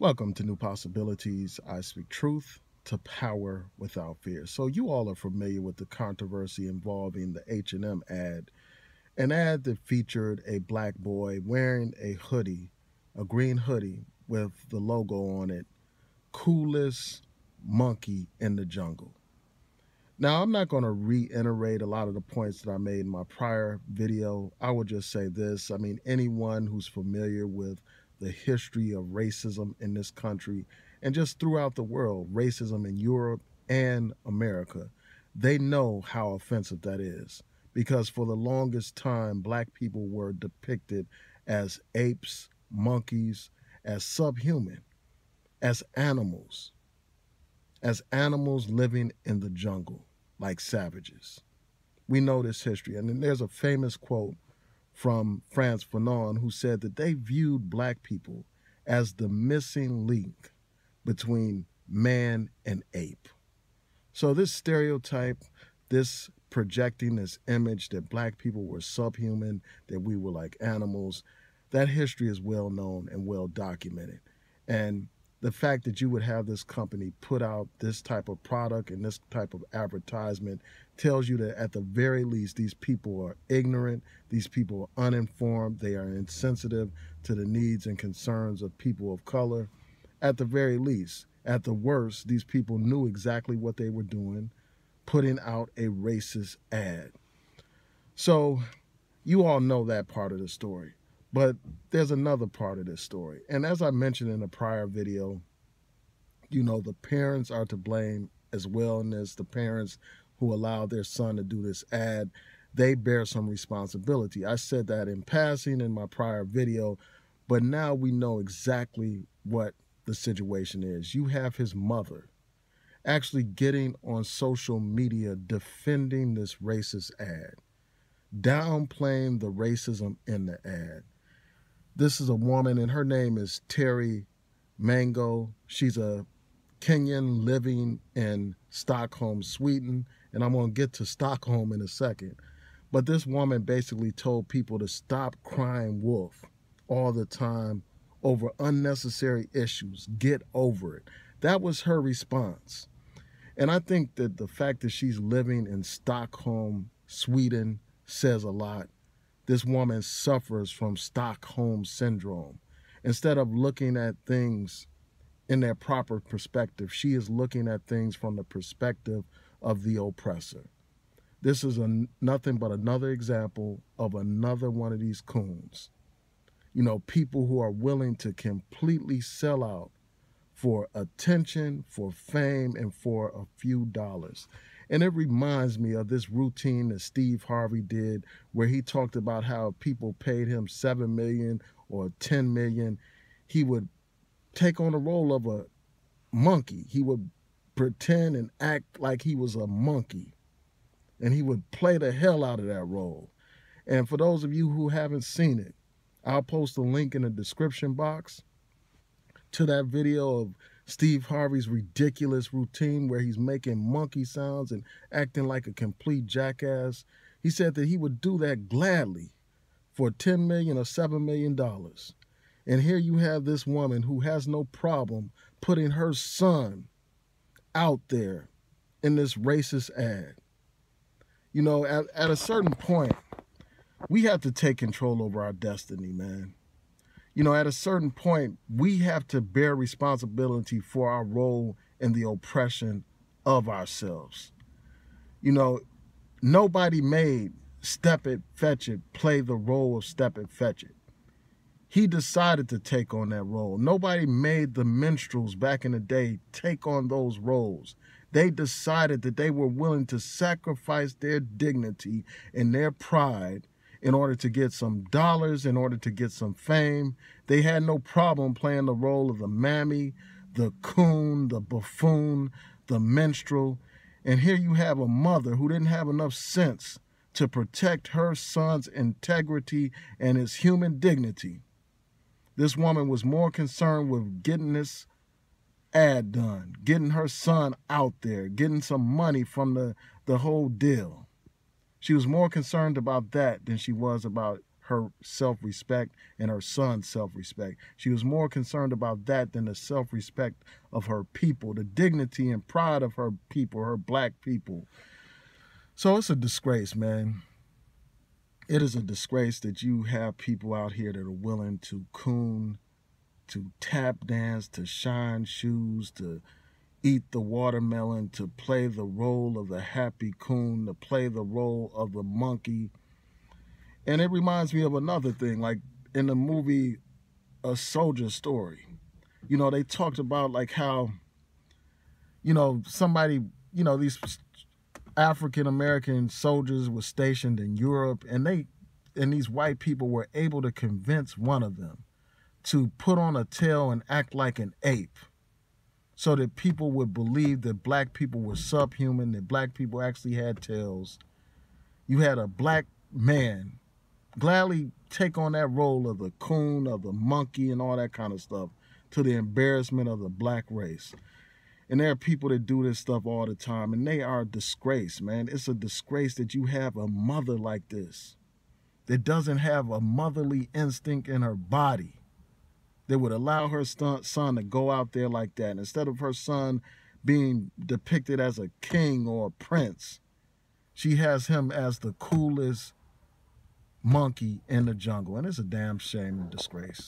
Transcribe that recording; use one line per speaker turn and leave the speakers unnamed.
Welcome to New Possibilities. I speak truth to power without fear. So you all are familiar with the controversy involving the H&M ad, an ad that featured a black boy wearing a hoodie, a green hoodie with the logo on it, coolest monkey in the jungle. Now, I'm not going to reiterate a lot of the points that I made in my prior video. I will just say this. I mean, anyone who's familiar with the history of racism in this country and just throughout the world, racism in Europe and America, they know how offensive that is. Because for the longest time, black people were depicted as apes, monkeys, as subhuman, as animals, living in the jungle like savages. We know this history. And then there's a famous quote from Frantz Fanon who said that they viewed black people as the missing link between man and ape. So this stereotype, this projecting this image that black people were subhuman, that we were like animals, that history is well known and well documented. And the fact that you would have this company put out this type of product and this type of advertisement tells you that at the very least, these people are ignorant, these people are uninformed, they are insensitive to the needs and concerns of people of color. At the very least, at the worst, these people knew exactly what they were doing, putting out a racist ad. So you all know that part of the story. But there's another part of this story. And as I mentioned in a prior video, the parents are to blame as well in this. The parents who allowed their son to do this ad, they bear some responsibility. I said that in passing in my prior video, but now we know exactly what the situation is. You have his mother actually getting on social media defending this racist ad, downplaying the racism in the ad. This is a woman, and her name is Terry Mango. She's a Kenyan living in Stockholm, Sweden, and I'm going to get to Stockholm in a second. But this woman basically told people to stop crying wolf all the time over unnecessary issues. Get over it. That was her response. And I think that the fact that she's living in Stockholm, Sweden, says a lot. This woman suffers from Stockholm syndrome. Instead of looking at things in their proper perspective, she is looking at things from the perspective of the oppressor. This is nothing but another example of another one of these coons. People who are willing to completely sell out for attention, for fame, and for a few dollars. And it reminds me of this routine that Steve Harvey did where he talked about how people paid him $7 million or $10 million. He would take on the role of a monkey. He would pretend and act like he was a monkey. And he would play the hell out of that role. And for those of you who haven't seen it, I'll post a link in the description box to that video of Steve Harvey's ridiculous routine where he's making monkey sounds and acting like a complete jackass. He said that he would do that gladly for $10 million or $7 million. And here you have this woman who has no problem putting her son out there in this racist ad. At a certain point, we have to take control over our destiny, man. At a certain point, we have to bear responsibility for our role in the oppression of ourselves. Nobody made Step It, Fetch It play the role of Step It, Fetch It. He decided to take on that role. Nobody made the minstrels back in the day take on those roles. They decided that they were willing to sacrifice their dignity and their pride in order to get some dollars, in order to get some fame. They had no problem playing the role of the mammy, the coon, the buffoon, the minstrel. And here you have a mother who didn't have enough sense to protect her son's integrity and his human dignity. This woman was more concerned with getting this ad done, getting her son out there, getting some money from the whole deal. She was more concerned about that than she was about her self-respect and her son's self-respect. She was more concerned about that than the self-respect of her people, the dignity and pride of her people, her black people. So it's a disgrace, man. It is a disgrace that you have people out here that are willing to coon, to tap dance, to shine shoes, to eat the watermelon, to play the role of the happy coon, to play the role of the monkey. And it reminds me of another thing, like in the movie A Soldier Story. You know, they talked about like how, you know, somebody, you know, these African-American soldiers were stationed in Europe, and these white people were able to convince one of them to put on a tail and act like an ape so that people would believe that black people were subhuman, that black people actually had tails. You had a black man gladly take on that role of the coon, of the monkey, and all that kind of stuff, to the embarrassment of the black race. And there are people that do this stuff all the time, and they are a disgrace, man. It's a disgrace that you have a mother like this that doesn't have a motherly instinct in her body that would allow her son to go out there like that. And instead of her son being depicted as a king or a prince, she has him as the coolest monkey in the jungle. And it's a damn shame and disgrace.